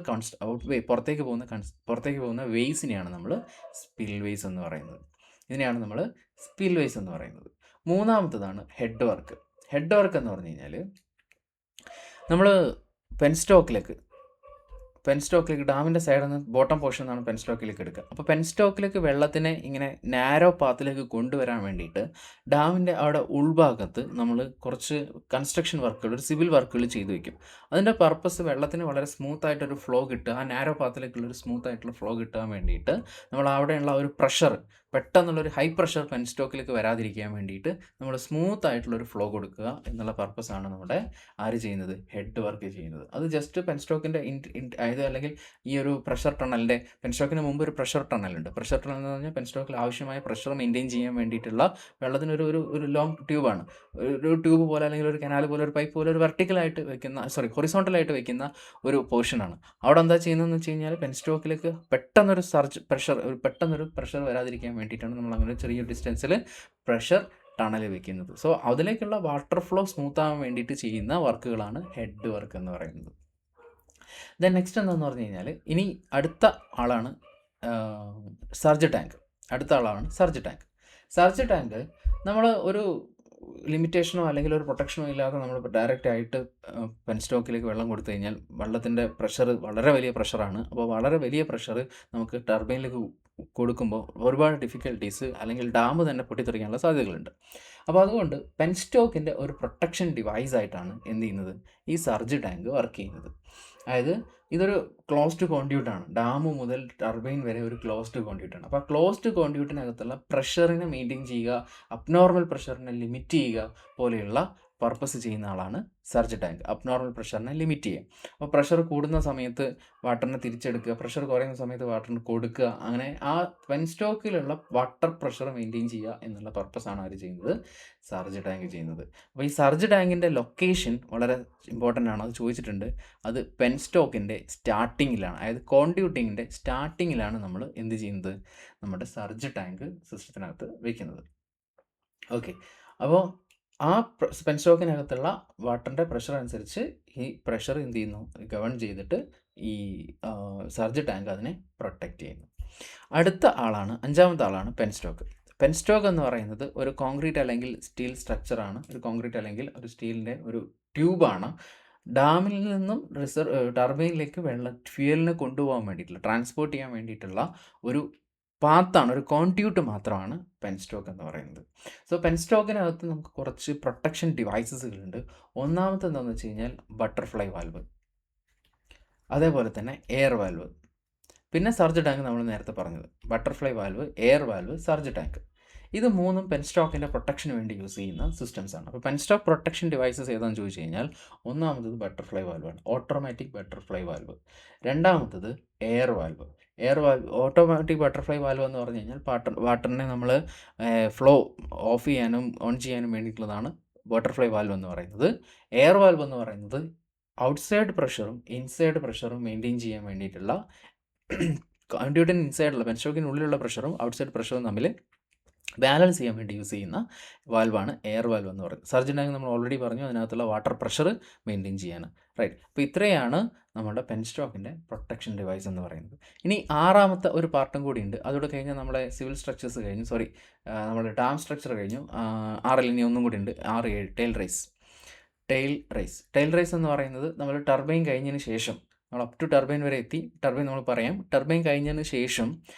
Speaker 1: പുറത്തേക്ക് പോകുന്ന വേസിനെയാണ് നമ്മൾ സ്പിൽ വേസ് എന്ന് പറയുന്നത്. ഇതിനെയാണ് നമ്മൾ സ്പിൽ വേസ് എന്ന് പറയുന്നത്. മൂന്നാമത്തതാണ് ഹെഡ് വർക്ക്. ഹെഡ് വർക്ക് എന്ന് പറഞ്ഞു കഴിഞ്ഞാൽ നമ്മൾ പെൻസ്റ്റോക്കിലേക്ക് ഡാമിൻ്റെ സൈഡിൽ നിന്ന് ബോട്ടം പോർഷൻ എന്നാണ് പെൻസ്റ്റോക്കിലേക്ക് എടുക്കുക. അപ്പോൾ പെൻസ്റ്റോക്കിലേക്ക് വെള്ളത്തിനെ ഇങ്ങനെ നാരോ പാത്തിലേക്ക് കൊണ്ടുവരാൻ വേണ്ടിയിട്ട് ഡാമിൻ്റെ അവിടെ ഉൾഭാഗത്ത് നമ്മൾ കുറച്ച് കൺസ്ട്രക്ഷൻ വർക്കുകൾ, ഒരു സിവിൽ വർക്കുകൾ ചെയ്തു വയ്ക്കും. അതിൻ്റെ പർപ്പസ് വെള്ളത്തിന് വളരെ സ്മൂത്തായിട്ടൊരു ഫ്ലോ കിട്ടുക, ആ നാരോ പാത്തിലേക്കുള്ളൊരു സ്മൂത്തായിട്ടുള്ള ഫ്ലോ കിട്ടാൻ വേണ്ടിയിട്ട് നമ്മൾ അവിടെയുള്ള ഒരു പ്രഷർ, പെട്ടെന്നുള്ളൊരു ഹൈ പ്രഷർ പെൻസ്റ്റോക്കിലേക്ക് വരാതിരിക്കാൻ വേണ്ടിയിട്ട് നമ്മൾ സ്മൂത്തായിട്ടുള്ളൊരു ഫ്ലോ കൊടുക്കുക എന്നുള്ള പർപ്പസാണ് നമ്മുടെ ചെയ്യുന്നത്, ഹെഡ് വർക്ക് ചെയ്യുന്നത്. അത് ജസ്റ്റ് പെൻസ്റ്റോക്കിൻ്റെ അല്ലെങ്കിൽ ഈ ഒരു പ്രഷർ ടണലിൻ്റെ, പെൻസ്റ്റോക്കിന് മുമ്പ് ഒരു പ്രഷർ ടണലുണ്ട്. പ്രഷർ ടണൽ എന്ന് പറഞ്ഞാൽ പെൻസ്റ്റോക്കിൽ ആവശ്യമായ പ്രഷർ മെയിൻറ്റെയിൻ ചെയ്യാൻ വേണ്ടിയിട്ടുള്ള വെള്ളത്തിനൊരു ഒരു ലോങ് ട്യൂബാണ്. ഒരു ട്യൂബ് പോലെ അല്ലെങ്കിൽ ഒരു കനാൽ പോലെ, ഒരു പൈപ്പ് പോലെ, ഒരു വെർട്ടിക്കലായിട്ട് വെക്കുന്ന, ഹൊറിസോണ്ടലായിട്ട് വെക്കുന്ന ഒരു പോർഷനാണ്. അവിടെ എന്താ ചെയ്യുന്നതെന്ന് വെച്ച് കഴിഞ്ഞാൽ പെൻസ്റ്റോക്കിലേക്ക് പെട്ടെന്നൊരു പ്രഷർ വരാതിരിക്കാൻ വേണ്ടിയിട്ടാണ് നമ്മൾ അങ്ങനെ ചെറിയൊരു ഡിസ്റ്റൻസിൽ പ്രഷർ ടണൽ വെക്കുന്നത്. സോ അതിലേക്കുള്ള വാട്ടർ ഫ്ലോ സ്മൂത്ത് ആവാൻ വേണ്ടിയിട്ട് ചെയ്യുന്ന വർക്കുകളാണ് ഹെഡ് വർക്ക് എന്ന് പറയുന്നത്. ദെൻ നെക്സ്റ്റ് എന്താണെന്ന് പറഞ്ഞു കഴിഞ്ഞാൽ ഇനി അടുത്ത ആളാണ് സർജ് ടാങ്ക്. സർജ് ടാങ്ക് നമ്മൾ ഒരു ലിമിറ്റേഷനോ അല്ലെങ്കിൽ ഒരു പ്രൊട്ടക്ഷനോ ഇല്ലാതെ നമ്മൾ ഡയറക്റ്റ് ആയിട്ട് പെൻസ്റ്റോക്കിലേക്ക് വെള്ളം കൊടുത്തു കഴിഞ്ഞാൽ വെള്ളത്തിൻ്റെ പ്രഷർ വളരെ വലിയ പ്രഷറാണ്. അപ്പോൾ വളരെ വലിയ പ്രഷർ നമുക്ക് ടർബൈനിലേക്ക് കൊടുക്കുമ്പോൾ ഒരുപാട് ഡിഫിക്കൽട്ടീസ് അല്ലെങ്കിൽ ഡാം തന്നെ പൊട്ടിത്തെറിക്കാനുള്ള സാധ്യതകളുണ്ട്. അപ്പോൾ അതുകൊണ്ട് പെൻസ്റ്റോക്കിൻ്റെ ഒരു പ്രൊട്ടക്ഷൻ ഡിവൈസ് ആയിട്ടാണ് എന്ത് ചെയ്യുന്നത്, ഈ സർജ് ടാങ്ക് വർക്ക് ചെയ്യുന്നത്. അതായത് ഇതൊരു ക്ലോസ്ഡ് കോൺഡ്യൂട്ടാണ്. ഡാം മുതൽ ടർബൈൻ വരെ ഒരു ക്ലോസ്ഡ് കോൺഡ്യൂട്ടാണ്. അപ്പോൾ ആ ക്ലോസ്ഡ് കോൺഡ്യൂട്ടിനകത്തുള്ള പ്രഷറിനെ മെയിൻറ്റെയിൻ ചെയ്യുക, അബ്നോർമൽ പ്രഷറിനെ ലിമിറ്റ് ചെയ്യുക പോലെയുള്ള പർപ്പസ് ചെയ്യുന്ന ആളാണ് സർജ് ടാങ്ക്. അബ്നോർമൽ പ്രഷറിനെ ലിമിറ്റ് ചെയ്യുക. അപ്പോൾ പ്രഷർ കൂടുന്ന സമയത്ത് വാട്ടറിനെ തിരിച്ചെടുക്കുക, പ്രഷർ കുറയുന്ന സമയത്ത് വാട്ടറിന് കൊടുക്കുക, അങ്ങനെ ആ പെൻസ്റ്റോക്കിലുള്ള വാട്ടർ പ്രഷർ മെയിൻറ്റെയിൻ ചെയ്യുക എന്നുള്ള പർപ്പസാണ് അവർ ചെയ്യുന്നത്, സർജ് ടാങ്ക് ചെയ്യുന്നത്. അപ്പോൾ ഈ സർജ് ടാങ്കിൻ്റെ ലൊക്കേഷൻ വളരെ ഇമ്പോർട്ടൻ്റ് ആണ്. അത് ചോദിച്ചിട്ടുണ്ട്. അത് പെൻസ്റ്റോക്കിൻ്റെ സ്റ്റാർട്ടിങ്ങിലാണ്, അതായത് കോൺഡ്യൂട്ടിങ്ങിൻ്റെ സ്റ്റാർട്ടിങ്ങിലാണ് നമ്മൾ എന്ത് ചെയ്യുന്നത്, നമ്മുടെ സർജ് ടാങ്ക് സിസ്റ്റത്തിനകത്ത് വയ്ക്കുന്നത്. ഓക്കെ, അപ്പോൾ ആ പെൻസ്റ്റോക്കിനകത്തുള്ള വാട്ടറിൻ്റെ പ്രഷർ അനുസരിച്ച് ഈ പ്രഷർ എന്ത് ചെയ്യുന്നു, ഗവൺ ചെയ്തിട്ട് ഈ സർജ് ടാങ്ക് അതിനെ പ്രൊട്ടക്റ്റ് ചെയ്യുന്നു. അടുത്ത ആളാണ്, അഞ്ചാമത്തെ ആളാണ് പെൻസ്റ്റോക്ക്. പെൻസ്റ്റോക്ക് എന്ന് പറയുന്നത് ഒരു കോൺക്രീറ്റ് അല്ലെങ്കിൽ സ്റ്റീൽ സ്ട്രക്ചറാണ്. ഒരു കോൺക്രീറ്റ് അല്ലെങ്കിൽ ഒരു സ്റ്റീലിൻ്റെ ഒരു ട്യൂബാണ്. ഡാമിൽ നിന്നും ടർബൈനിലേക്ക് ഫ്യൂവലിനെ കൊണ്ടുപോകാൻ വേണ്ടിയിട്ടുള്ള, ട്രാൻസ്പോർട്ട് ചെയ്യാൻ വേണ്ടിയിട്ടുള്ള ഒരു പാത്താണ്, ഒരു കോൺട്യൂട്ട് മാത്രമാണ് പെൻസ്റ്റോക്ക് എന്ന് പറയുന്നത്. സോ പെൻസ്റ്റോക്കിനകത്ത് നമുക്ക് കുറച്ച് പ്രൊട്ടക്ഷൻ ഡിവൈസസുകളുണ്ട്. ഒന്നാമത്തെ എന്താണെന്ന് വെച്ച് കഴിഞ്ഞാൽ ബട്ടർഫ്ലൈ വാൽവ്, അതേപോലെ തന്നെ എയർ വാൽവ്, പിന്നെ സർജ് ടാങ്ക് നമ്മൾ നേരത്തെ പറഞ്ഞത്. Butterfly valve, air valve, surge tank, ഇത് മൂന്നും പെൻസ്റ്റോക്കിൻ്റെ പ്രൊട്ടക്ഷന് വേണ്ടി യൂസ് ചെയ്യുന്ന സിസ്റ്റംസാണ്. അപ്പോൾ പെൻസ്റ്റോക്ക് പ്രൊട്ടക്ഷൻ ഡിവൈസസ് ഏതാണെന്ന് ചോദിച്ചു കഴിഞ്ഞാൽ ഒന്നാമത്തത് ബട്ടർഫ്ലൈ വാൽവാണ്, ഓട്ടോമാറ്റിക് ബട്ടർഫ്ലൈ വാൽവ്. രണ്ടാമത്തത് air valve. Automatic butterfly valve എന്ന് പറഞ്ഞു കഴിഞ്ഞാൽ വാട്ടറിനെ നമ്മൾ ഫ്ലോ ഓഫ് ചെയ്യാനും ഓൺ ചെയ്യാനും വേണ്ടിയിട്ടുള്ളതാണ് ബട്ടർഫ്ലൈ വാൽവ് എന്ന് പറയുന്നത്. എയർ വാൽവ് എന്ന് പറയുന്നത് ഔട്ട്സൈഡ് പ്രഷറും ഇൻസൈഡ് പ്രഷറും മെയിൻറ്റെയിൻ ചെയ്യാൻ വേണ്ടിയിട്ടുള്ള, കോൺട്യൂട്ടിന് ഇൻസൈഡുള്ള പെൻസ്റ്റോക്കിനുള്ളിലുള്ള പ്രഷറും ഔട്ട്സൈഡ് പ്രഷറും തമ്മിൽ ബാലൻസ് ചെയ്യാൻ വേണ്ടി യൂസ് ചെയ്യുന്ന വാൽവാണ് എയർ വാൽവ് എന്ന് പറയുന്നത്. സർജ് ടാങ്ക് നമ്മൾ ഓൾറെഡി പറഞ്ഞു, അതിനകത്തുള്ള വാട്ടർ പ്രഷർ മെയിൻറ്റെയിൻ ചെയ്യാൻ. റൈറ്റ്. അപ്പോൾ ഇത്രയാണ് നമ്മുടെ പെൻസ്റ്റോക്കിൻ്റെ പ്രൊട്ടക്ഷൻ ഡിവൈസ് എന്ന് പറയുന്നത്. ഇനി ആറാമത്തെ ഒരു പാർട്ടും കൂടി ഉണ്ട്. അതോടെ കഴിഞ്ഞാൽ നമ്മുടെ സിവിൽ സ്ട്രക്ചേഴ്സ് കഴിഞ്ഞു, നമ്മുടെ ഡാം സ്ട്രക്ചർ കഴിഞ്ഞു. 6 ഇനി ഒന്നും കൂടി ഉണ്ട്, 6, 7. ടെയിൽ റേസ് എന്ന് പറയുന്നത് നമ്മൾ ടർബൈൻ കഴിഞ്ഞതിന് ശേഷം, നമ്മൾ അപ് ടു ടർബൈൻ വരെ എത്തി. ടർബൈൻ നമ്മൾ പറയാം, ടർബൈൻ കഴിഞ്ഞതിന് ശേഷം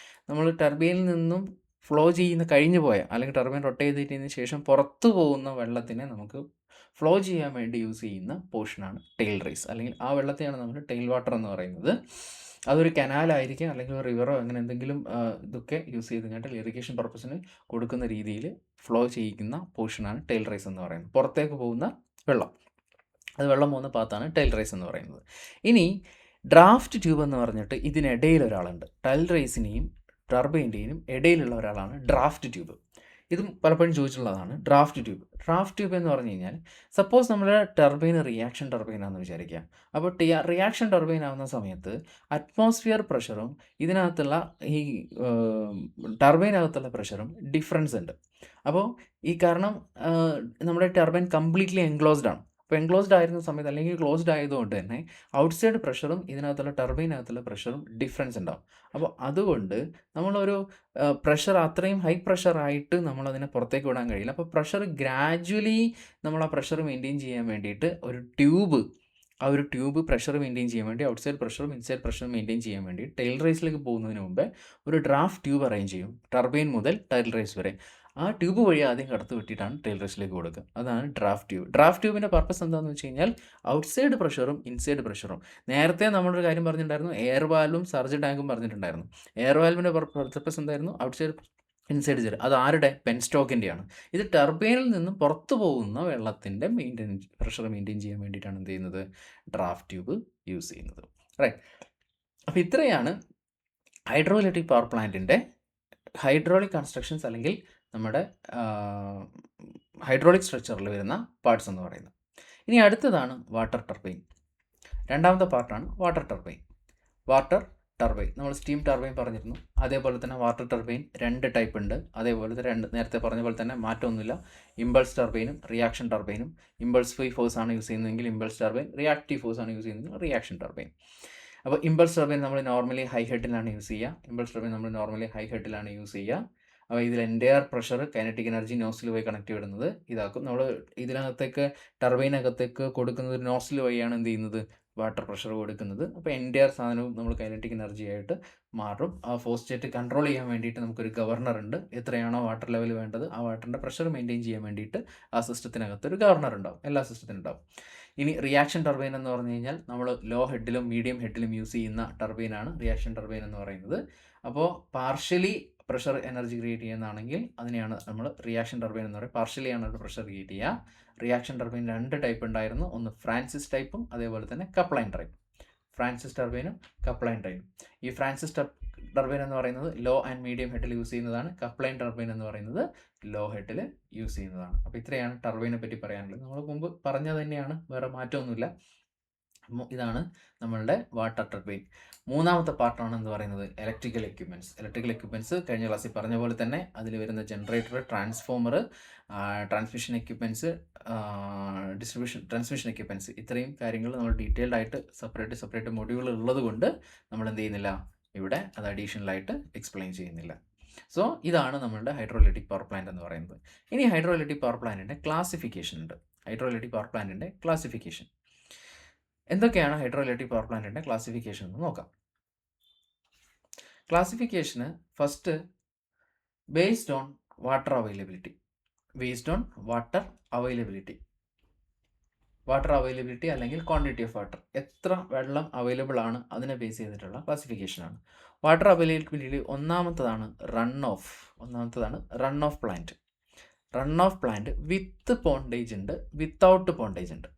Speaker 1: നമ്മൾ ടർബൈനിൽ നിന്നും ഫ്ലോ കഴിഞ്ഞു പോയ, അല്ലെങ്കിൽ ടർബൈൻ റൊട്ടേറ്റ് ചെയ്തതിന് ശേഷം പുറത്തു പോകുന്ന വെള്ളത്തിനെ നമുക്ക് ഫ്ലോ ചെയ്യാൻ വേണ്ടി യൂസ് ചെയ്യുന്ന പോർഷനാണ് ടെയിൽ റേസ്, അല്ലെങ്കിൽ ആ വെള്ളത്തെയാണ് നമ്മൾ ടെയിൽ വാട്ടർ എന്ന് പറയുന്നത്. അതൊരു കനാലായിരിക്കാം, അല്ലെങ്കിൽ ഒരു റിവറോ അങ്ങനെ എന്തെങ്കിലും ഇതൊക്കെ യൂസ് ചെയ്ത് കഴിഞ്ഞാൽ ഇറിഗേഷൻ പർപ്പസിന് കൊടുക്കുന്ന രീതിയിൽ ഫ്ലോ ചെയ്യിക്കുന്ന പോർഷനാണ് ടെയിൽ റേസ് എന്ന് പറയുന്നത്. പുറത്തേക്ക് പോകുന്ന വെള്ളം, അത് വെള്ളം പോകുന്ന പാത്താണ് ടെയിൽ റേസ് എന്ന് പറയുന്നത്. ഇനി ഡ്രാഫ്റ്റ് ട്യൂബ് എന്ന് പറഞ്ഞിട്ട് ഇതിനിടയിൽ ഒരാളുണ്ട്. ടെയിൽ റേസിനെയും ടർബൈൻ്റെയും ഇടയിലുള്ള ഒരാളാണ് ഡ്രാഫ്റ്റ് ട്യൂബ്. ഇതും പലപ്പോഴും ചോദിച്ചിട്ടുള്ളതാണ്. ഡ്രാഫ്റ്റ് ട്യൂബ് എന്ന് പറഞ്ഞു കഴിഞ്ഞാൽ, സപ്പോസ് നമ്മുടെ ടർബൈൻ റിയാക്ഷൻ ടർബൈനാണെന്ന് വിചാരിക്കുക. അപ്പോൾ റിയാക്ഷൻ ടർബൈൻ ആവുന്ന സമയത്ത് അറ്റ്മോസ്ഫിയർ പ്രഷറും ഇതിനകത്തുള്ള ഈ ടർബൈനകത്തുള്ള പ്രഷറും ഡിഫറൻസ് ഉണ്ട്. അപ്പോൾ ഈ കാരണം നമ്മുടെ ടർബൈൻ കംപ്ലീറ്റ്ലി എൻക്ലോസ്ഡ് ആണ്. അപ്പോൾ എൻക്ലോസ്ഡ് ആയിരുന്ന സമയത്ത്, അല്ലെങ്കിൽ ക്ലോസ്ഡ് ആയതുകൊണ്ട് തന്നെ ഔട്ട്സൈഡ് പ്രഷറും ഇതിനകത്തുള്ള ടർബൈനകത്തുള്ള പ്രഷറും ഡിഫറൻസ് ഉണ്ടാവും. അപ്പോൾ അതുകൊണ്ട് നമ്മളൊരു പ്രഷർ അത്രയും ഹൈ പ്രഷറായിട്ട് നമ്മളതിനെ പുറത്തേക്ക് വിടാൻ കഴിയില്ല. അപ്പോൾ പ്രഷർ ഗ്രാജ്വലി നമ്മൾ ആ പ്രഷർ മെയിൻറ്റെയിൻ ചെയ്യാൻ വേണ്ടിയിട്ട് ഒരു ട്യൂബ് പ്രഷർ മെയിൻറ്റെയിൻ ചെയ്യാൻ വേണ്ടി, ഔട്ട്സൈഡ് പ്രഷറും ഇൻസൈഡ് പ്രഷറും മെയിൻറ്റെയിൻ ചെയ്യാൻ വേണ്ടി ടെയിൽ റേസിലേക്ക് പോകുന്നതിന് മുമ്പേ ഒരു ഡ്രാഫ്റ്റ് ട്യൂബ് അറേഞ്ച് ചെയ്യും, ടർബൈൻ മുതൽ ടെയിൽ റേസ് വരെ. ആ ട്യൂബ് വഴി ആദ്യം കടത്തി വിട്ടിട്ടാണ് ടെയിൽ റേസിലേക്ക് കൊടുക്കുക. അതാണ് ഡ്രാഫ്റ്റ് ട്യൂബിൻ്റെ പർപ്പസ് എന്താണെന്ന് വെച്ച് കഴിഞ്ഞാൽ ഓട്ട്സൈഡ് പ്രഷറും ഇൻസൈഡ് പ്രഷറും. നേരത്തെ നമ്മളൊരു കാര്യം പറഞ്ഞിട്ടുണ്ടായിരുന്നു, എയർ വാൽവും സർജ് ടാങ്കും പറഞ്ഞിട്ടുണ്ടായിരുന്നു. എയർ വാൽവിൻ്റെ പർപ്പസ് എന്തായിരുന്നു? ഔട്ട്സൈഡ് ഇൻസൈഡ് ജെറ്. അത് ആരുടെ? പെൻസ്റ്റോക്കിൻ്റെയാണ്. ഇത് ടർബൈനിൽ നിന്നും പുറത്തു പോകുന്ന വെള്ളത്തിൻ്റെ പ്രഷർ മെയിൻറ്റെയിൻ ചെയ്യാൻ വേണ്ടിയിട്ടാണ് എന്ത് ചെയ്യുന്നത്? ഡ്രാഫ്റ്റ് ട്യൂബ് യൂസ് ചെയ്യുന്നത്. റൈറ്റ്. അപ്പോൾ ഇത്രയാണ് ഹൈഡ്രോ ഇലക്ട്രിക് പവർ പ്ലാന്റിൻ്റെ ഹൈഡ്രോളിക് കൺസ്ട്രക്ഷൻസ്, അല്ലെങ്കിൽ നമ്മുടെ ഹൈഡ്രോളിക് സ്ട്രക്ചറിൽ വരുന്ന പാർട്സ് എന്ന് പറയുന്നത്. ഇനി അടുത്തതാണ് വാട്ടർ ടർബൈൻ. രണ്ടാമത്തെ പാർട്ടാണ് വാട്ടർ ടർബൈൻ. നമ്മൾ സ്റ്റീം ടർബൈൻ പറഞ്ഞിരുന്നു. അതേപോലെ തന്നെ വാട്ടർ ടർബൈൻ 2 ടൈപ്പ് ഉണ്ട്. അതേപോലെ നേരത്തെ പറഞ്ഞ പോലെ തന്നെ മാറ്റമൊന്നുമില്ല. ഇമ്പൾസ് ടർബൈനും റിയാക്ഷൻ ടർബൈനും. ഇമ്പൾസ് ഫോഴ്സ് ആണ് യൂസ് ചെയ്യുന്നതെങ്കിൽ ഇമ്പൾസ് ടർബൈൻ, റിയാക്റ്റീവ് ഫോഴ്സ് ആണ് യൂസ് ചെയ്യുന്നതെങ്കിൽ റിയാക്ഷൻ ടർബൈൻ. അപ്പോൾ ഇമ്പൾസ് ടർബൈൻ നമ്മൾ നോർമലി ഹൈ ഹെഡിലാണ് യൂസ് ചെയ്യുക. അപ്പോൾ ഇതിൽ entire pressure, kinetic energy nozzle വഴി കണക്ട് വിടുന്നത് ഇതാക്കും. നമ്മൾ ഇതിനകത്തേക്ക് ടർബൈനകത്തേക്ക് കൊടുക്കുന്നത് നോസിൽ വഴിയാണ് എന്ത് ചെയ്യുന്നത്? വാട്ടർ പ്രഷർ കൊടുക്കുന്നത്. അപ്പോൾ എൻ്റയർ സാധനവും നമ്മൾ കൈനറ്റിക് എനർജി ആയിട്ട് മാറും. ആ ഫോഴ്സ് സ്റ്റേറ്റ് കൺട്രോൾ ചെയ്യാൻ വേണ്ടിയിട്ട് നമുക്കൊരു ഗവർണർ ഉണ്ട്. എത്രയാണോ വാട്ടർ ലെവൽ വേണ്ടത് ആ വാട്ടറിൻ്റെ പ്രഷർ മെയിൻറ്റെയിൻ ചെയ്യാൻ വേണ്ടിയിട്ട് ആ സിസ്റ്റത്തിനകത്ത് ഒരു ഗവർണർ ഉണ്ടാവും. എല്ലാ സിസ്റ്റത്തിനും ഉണ്ടാവും. ഇനി റിയാക്ഷൻ ടർബൈൻ എന്ന് പറഞ്ഞു കഴിഞ്ഞാൽ നമ്മൾ ലോ ഹെഡിലും മീഡിയം ഹെഡിലും യൂസ് ചെയ്യുന്ന ടർബൈനാണ് റിയാക്ഷൻ ടർബൈൻ എന്ന് പറയുന്നത്. അപ്പോൾ പാർഷ്യലി പ്രഷർ എനർജി ക്രിയേറ്റ് ചെയ്യുന്നതാണെങ്കിൽ അതിനെയാണ് നമ്മൾ റിയാക്ഷൻ ടർബൈൻ എന്ന് പറയുന്നത്. പാർഷ്യലി ആണ് അത് പ്രഷർ ക്രിയേറ്റ് ചെയ്യുക. റിയാക്ഷൻ ടർബൈൻ 2 ടൈപ്പ് ഉണ്ടായിരുന്നു. ഒന്ന് ഫ്രാൻസിസ് ടൈപ്പും അതേപോലെ തന്നെ കപ്ലൈൻ ടൈപ്പും. ഫ്രാൻസിസ് ടർബൈനും കപ്ലൈൻ ടൈപ്പും. ഈ ഫ്രാൻസിസ് ടർബൈൻ എന്ന് പറയുന്നത് ലോ ആൻഡ് മീഡിയം ഹെഡിൽ യൂസ് ചെയ്യുന്നതാണ്. കപ്ലൈൻ ടർബൈൻ എന്ന് പറയുന്നത് ലോ ഹെഡിൽ യൂസ് ചെയ്യുന്നതാണ്. അപ്പോൾ ഇത്രയാണ് ടർബൈനെ പറ്റി പറയാനുള്ളത്. നമ്മൾ മുമ്പ് പറഞ്ഞത് തന്നെയാണ്, വേറെ മാറ്റമൊന്നുമില്ല. ഇതാണ് നമ്മളുടെ വാട്ടർ ടർബൈൻ. മൂന്നാമത്തെ പാർട്ടാണ് എന്ന് പറയുന്നത് ഇലക്ട്രിക്കൽ എക്യുപ്മെൻറ്റ്സ്. ഇലക്ട്രിക്കൽ എക്യുപ്മെൻറ്റ്സ് കഴിഞ്ഞ ക്ലാസ്സിൽ പറഞ്ഞ പോലെ തന്നെ അതിൽ വരുന്ന generator, transformer, transmission equipments, transmission equipments, ഇത്രയും കാര്യങ്ങൾ നമ്മൾ ഡീറ്റെയിൽഡ് ആയിട്ട് സെപ്പറേറ്റ് മൊഡ്യൂൾ ഉള്ളത് കൊണ്ട് നമ്മൾ എന്ത് ചെയ്യുന്നില്ല, ഇവിടെ അത് അഡീഷണലായിട്ട് എക്സ്പ്ലെയിൻ ചെയ്യുന്നില്ല. സോ ഇതാണ് നമ്മളുടെ ഹൈഡ്രോ ഇലക്ട്രിക് പവർ പ്ലാന്റ് എന്ന് പറയുന്നത്. ഇനി ഹൈഡ്രോ ഇലക്ട്രിക് പവർ പ്ലാന്റിൻ്റെ ക്ലാസിഫിക്കേഷൻ ഉണ്ട്. ഹൈഡ്രോ ഇലക്ട്രിക് പവർ പ്ലാന്റിൻ്റെ ക്ലാസിഫിക്കേഷൻ എന്തൊക്കെയാണ്? ഹൈഡ്രോ ഇലക്ട്രിക് പവർ പ്ലാന്റിൻ്റെ ക്ലാസിഫിക്കേഷൻ എന്ന് നോക്കാം. ക്ലാസിഫിക്കേഷന് first based on water availability. Water availability അല്ലെങ്കിൽ ക്വാണ്ടിറ്റി ഓഫ് വാട്ടർ, എത്ര വെള്ളം അവൈലബിൾ ആണ് അതിനെ ബേസ് ചെയ്തിട്ടുള്ള ക്ലാസിഫിക്കേഷനാണ്. വാട്ടർ അവൈലബിലിറ്റി ഒന്നാമത്തതാണ് run off plant. Run off plant with pondage ഉണ്ട്, വിത്തൗട്ട് പോണ്ടേജ് ഉണ്ട്.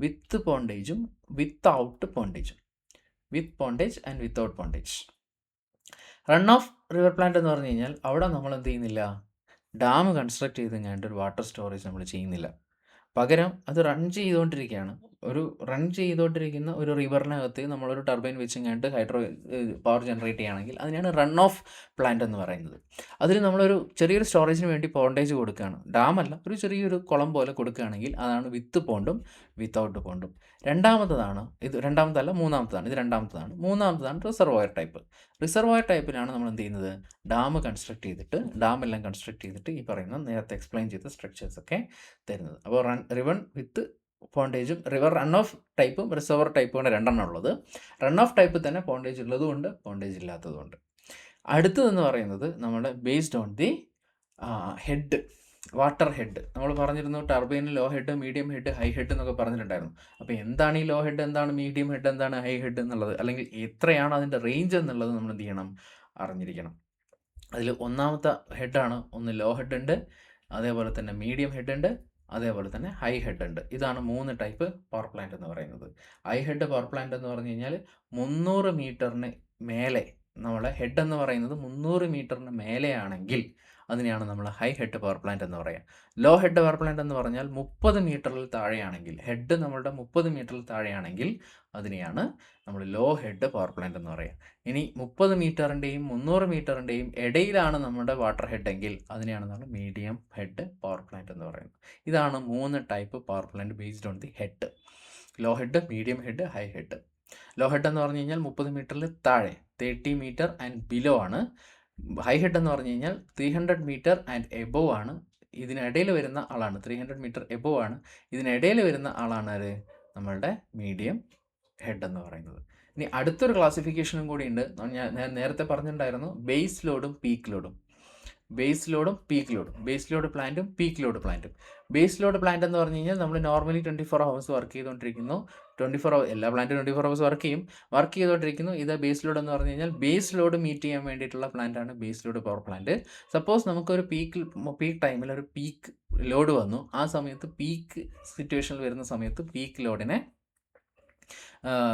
Speaker 1: വിത്ത് പോണ്ടേജും വിത്തൗട്ട് പോണ്ടേജും, with pondage and without pondage. Run off river plant എന്ന് പറഞ്ഞു കഴിഞ്ഞാൽ അവിടെ നമ്മൾ എന്ത് ചെയ്യുന്നില്ല, ഡാം കൺസ്ട്രക്ട് ചെയ്ത് ഒരു വാട്ടർ സ്റ്റോറേജ് നമ്മൾ ചെയ്യുന്നില്ല. പകരം അത് റൺ ചെയ്തുകൊണ്ടിരിക്കുകയാണ്. റൺ ചെയ്തുകൊണ്ടിരിക്കുന്ന ഒരു റിവറിനകത്ത് നമ്മളൊരു ടർബൈൻ വെച്ചിങ്ങാണ്ട് ഹൈഡ്രോ പവർ ജനറേറ്റ് ചെയ്യുകയാണെങ്കിൽ അതിനാണ് റൺ ഓഫ് പ്ലാന്റ് എന്ന് പറയുന്നത്. അതിൽ നമ്മളൊരു ചെറിയൊരു സ്റ്റോറേജിന് വേണ്ടി പോണ്ടേജ് കൊടുക്കുകയാണ്, ഡാമല്ല, ഒരു ചെറിയൊരു കുളം പോലെ കൊടുക്കുകയാണെങ്കിൽ അതാണ് വിത്ത് പോണ്ടും വിത്തൗട്ട് പോണ്ടും. മൂന്നാമത്തതാണ് റിസർവോയർ ടൈപ്പ്. റിസർവോയർ ടൈപ്പിലാണ് നമ്മൾ എന്ത് ചെയ്യുന്നത്, ഡാമെല്ലാം കൺസ്ട്രക്ട് ചെയ്തിട്ട് ഈ പറയുന്ന നേരത്തെ എക്സ്പ്ലെയിൻ ചെയ്ത സ്ട്രക്ചേഴ്സ് ഒക്കെ തരുന്നത്. അപ്പോൾ റിവർ വിത്ത് പോണ്ടേജും, റിവർ റൺ ഓഫ് ടൈപ്പും റിസർവർ ടൈപ്പുമാണ് രണ്ടെണ്ണം ഉള്ളത്. റൺ ഓഫ് ടൈപ്പ് തന്നെ പോണ്ടേജ് ഉള്ളതുകൊണ്ട് പോണ്ടേജ് ഇല്ലാത്തതുകൊണ്ട്. അടുത്തതെന്ന് പറയുന്നത് നമ്മുടെ based on the head, water head. നമ്മൾ പറഞ്ഞിരുന്നു ടർബൈനിൽ low head, medium head, high head എന്നൊക്കെ പറഞ്ഞിട്ടുണ്ടായിരുന്നു. അപ്പോൾ എന്താണ് ഈ ലോ ഹെഡ്, എന്താണ് മീഡിയം ഹെഡ്, എന്താണ് ഹൈ ഹെഡ് എന്നുള്ളത്, അല്ലെങ്കിൽ എത്രയാണ് അതിൻ്റെ റേഞ്ച് എന്നുള്ളത് നമ്മൾ എന്ത് ചെയ്യണം, അറിഞ്ഞിരിക്കണം. അതിൽ ഒന്നാമത്തെ ഹെഡാണ്, ഒന്ന് ലോ ഹെഡ് ഉണ്ട്, അതേപോലെ തന്നെ മീഡിയം ഹെഡ് ഉണ്ട്, അതേപോലെ തന്നെ ഹൈ ഹെഡ് ഉണ്ട്. ഇതാണ് 3 ടൈപ്പ് പവർ പ്ലാന്റ് എന്ന് പറയുന്നത്. ഹൈ ഹെഡ് പവർ പ്ലാന്റ് എന്ന് പറഞ്ഞു കഴിഞ്ഞാൽ 300 മീറ്ററിന് മേലെ, നമ്മളെ ഹെഡ് എന്ന് പറയുന്നത് 300 മീറ്ററിന് മേലെയാണെങ്കിൽ അതിനെയാണ് നമ്മൾ ഹൈ ഹെഡ് പവർ പ്ലാന്റ് എന്ന് പറയുക. ലോ ഹെഡ് പവർ പ്ലാന്റ് എന്ന് പറഞ്ഞാൽ 30 മീറ്ററിൽ താഴെയാണെങ്കിൽ, ഹെഡ് നമ്മളുടെ 30 മീറ്ററിൽ താഴെയാണെങ്കിൽ അതിനെയാണ് നമ്മൾ ലോ ഹെഡ് പവർ പ്ലാന്റ് എന്ന് പറയുക. ഇനി 30 മീറ്ററിൻ്റെയും 300 മീറ്ററിൻ്റെയും ഇടയിലാണ് നമ്മുടെ വാട്ടർ ഹെഡ് എങ്കിൽ അതിനെയാണ് നമ്മൾ മീഡിയം ഹെഡ് പവർ പ്ലാന്റ് എന്ന് പറയുന്നത്. ഇതാണ് 3 type power plant based on the head: low head, medium head, high head. Low head എന്ന് പറഞ്ഞു കഴിഞ്ഞാൽ 30 മീറ്ററിൽ താഴെ, 30 മീറ്റർ ആൻഡ് ബിലോ ആണ്. ഹൈ ഹെഡ് എന്ന് പറഞ്ഞു കഴിഞ്ഞാൽ 300 മീറ്റർ ആൻഡ് എബോവ് ആണ്. ഇതിനിടയിൽ വരുന്ന ആളാണ് 300 മീറ്റർ എബോവ് ആണ്. ഇതിനിടയിൽ വരുന്ന ആളാണ് അത് നമ്മളുടെ മീഡിയം ഹെഡ് എന്ന് പറയുന്നത്. ഇനി അടുത്തൊരു ക്ലാസിഫിക്കേഷനും കൂടി ഉണ്ട്. ഞാൻ നേരത്തെ പറഞ്ഞിട്ടുണ്ടായിരുന്നു ബേസ് ലോഡും പീക്ക് ലോഡും. ബേസ് ലോഡ് പ്ലാന്റും പീക്ക് ലോഡ് പ്ലാന്റും. ബേസ് ലോഡ് പ്ലാന്റ് എന്ന് പറഞ്ഞു കഴിഞ്ഞാൽ നമ്മൾ നോർമലി 24 hours വർക്ക് ചെയ്തുകൊണ്ടിരിക്കുന്നു. 24 hours എല്ലാ പ്ലാന്റും 24 hours വർക്ക് ചെയ്തുകൊണ്ടിരിക്കുന്നു. ഇത് ബേസ് ലോഡ് എന്ന് പറഞ്ഞു കഴിഞ്ഞാൽ ബേസ് ലോഡ് മീറ്റ് ചെയ്യാൻ വേണ്ടിയിട്ടുള്ള പ്ലാന്റാണ് base load power plant. Suppose നമുക്കൊരു പീക്ക് ടൈമിൽ ഒരു പീക്ക് ലോഡ് വന്നു, ആ സമയത്ത് പീക്ക് സിറ്റുവേഷനിൽ വരുന്ന സമയത്ത് പീക്ക് ലോഡിനെ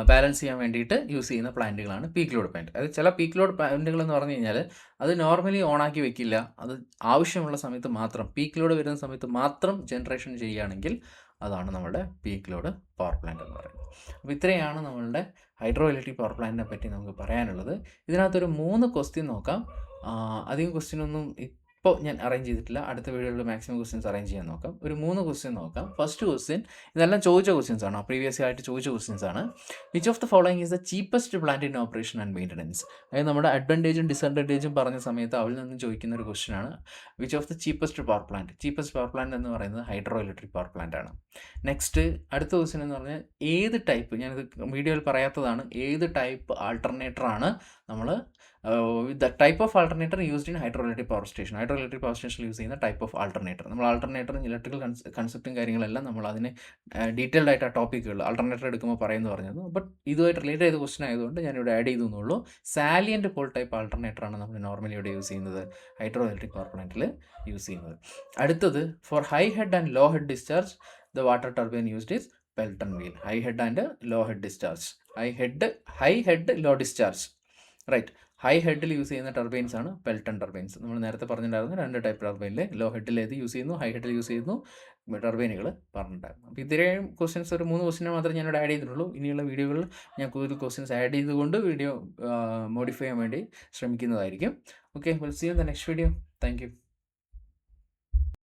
Speaker 1: ബാലൻസ് ചെയ്യാൻ വേണ്ടിയിട്ട് യൂസ് ചെയ്യുന്ന പ്ലാന്റുകളാണ് പീക്ക് ലോഡ് പ്ലാന്റ്. അത് ചില പീക്ക് ലോഡ് പ്ലാന്റുകൾ എന്ന് പറഞ്ഞു കഴിഞ്ഞാൽ അത് നോർമലി ഓണാക്കി വെക്കില്ല, അത് ആവശ്യമുള്ള സമയത്ത് മാത്രം, പീക്ക് ലോഡ് വരുന്ന സമയത്ത് മാത്രം ജനറേഷൻ ചെയ്യുകയാണെങ്കിൽ അതാണ് നമ്മുടെ പീക്ക് ലോഡ് പവർ പ്ലാന്റ് എന്ന് പറയുന്നത്. അപ്പോൾ ഇത്രയാണ് നമ്മളുടെ ഹൈഡ്രോ ഇലക്ട്രിക് പവർ പ്ലാന്റിനെ പറ്റി നമുക്ക് പറയാനുള്ളത്. ഇതിനകത്തൊരു 3 ക്വസ്റ്റ്യൻ നോക്കാം. അധികം ക്വസ്റ്റ്യനൊന്നും ഇപ്പോൾ ഞാൻ അറേഞ്ച് ചെയ്തിട്ടില്ല, അടുത്ത വീഡിയോയിൽ മാക്സിമം ക്വസ്റ്റ്യൻസ് അറേഞ്ച് ചെയ്യാൻ നോക്കാം. ഒരു 3 ക്വസ്റ്റ്യൻ നോക്കാം. ഫസ്റ്റ് ക്വസ്റ്റ്യൻ, ഇതെല്ലാം ചോദിച്ച ക്വസ്റ്റ്യൻസ് ആണ്, പ്രീവിയസ് ആയിട്ട് ചോദിച്ച ക്വസ്റ്റ്യൻസ് ആണ്. Which of the following is the cheapest plant in operation and maintenance? അതായത് നമ്മുടെ അഡ്വാൻറ്റേജും ഡിസഡ്വാൻറ്റേജും പറഞ്ഞ സമയത്ത് അവരിൽ നിന്ന് ചോദിക്കുന്ന ഒരു ക്വസ്റ്റ്യൻ ആണ്. Which of the cheapest power plant എന്ന് പറയുന്നത് ഹൈഡ്രോ ഇലക്ട്രിക് പവർ പ്ലാന്റ് ആണ്. നെക്സ്റ്റ് അടുത്ത ക്വസ്റ്റ്യൻ എന്ന് പറഞ്ഞാൽ ഏത് ടൈപ്പ്, ഞാനിത് വീഡിയോയിൽ പറയാത്തതാണ്, ഏത് ടൈപ്പ് ആൾട്ടർനേറ്ററാണ് നമ്മൾ the type of alternator used in hydro electric power സ്റ്റേഷനിൽ യൂസ് ചെയ്യുന്ന ടൈപ്പ് ഓഫ് ആൾട്ടർനേറ്റർ. നമ്മൾ ആൾട്ടർനേറ്റർ ഇലക്ട്രിക്കൽ കൺസെപ്റ്റും കാര്യങ്ങളെല്ലാം നമ്മൾ അതിന് ഡീറ്റെയിൽഡ് ആയിട്ട് ആ ടോപ്പിക്കുകൾ ആൾട്ടർനേറ്റർ എടുക്കുമ്പോൾ പറയുമെന്ന് പറഞ്ഞത്. ബട്ട് ഇതുമായിട്ട് റിലേറ്റ് ചെയ്ത ക്വസ്റ്റൻ ആയതുകൊണ്ട് ഞാനിവിടെ ആഡ് ചെയ്തു എന്നുള്ളൂ. സാലിയൻറ്റ് പോൾ ടൈപ്പ് ആൾട്ടർനേറ്ററാണ് നമ്മൾ നോർമലി ഇവിടെ യൂസ് ചെയ്യുന്നത്, ഹൈഡ്രോ ഇലക്ട്രിക് പവർ പ്ലാന്റിൽ യൂസ് ചെയ്യുന്നത്. അടുത്തത്, for high head and low head discharge the water turbine used is Pelton wheel. High head and low head discharge, high head low discharge, right. High ഹെഡിൽ use ചെയ്യുന്ന turbines ആണ് Pelton turbines. നമ്മൾ നേരത്തെ പറഞ്ഞിട്ടുണ്ടായിരുന്നു 2 type ടർബൈനിൽ law ഹെഡിൽ ഏത് use ചെയ്യുന്നു, high ഹെഡിൽ യൂസ് ചെയ്യുന്നു ടർബൈനുകൾ പറഞ്ഞിട്ടുണ്ടായിരുന്നു. അപ്പോൾ ഇത്രയും ക്വസ്റ്റ്യൻസ് ഒരു 3 ക്വസ്റ്റ്യനെ മാത്രമേ ഞാനിവിടെ ആഡ് ചെയ്തിട്ടുള്ളൂ. ഇനിയുള്ള വീഡിയോകളിൽ ഞാൻ കൂടുതൽ ക്വസ്റ്റ്യൻസ് ആഡ് ചെയ്തുകൊണ്ട് വീഡിയോ മോഡിഫൈ ചെയ്യാൻ വേണ്ടി ശ്രമിക്കുന്നതായിരിക്കും. Okay, will see you in the next video. Thank U.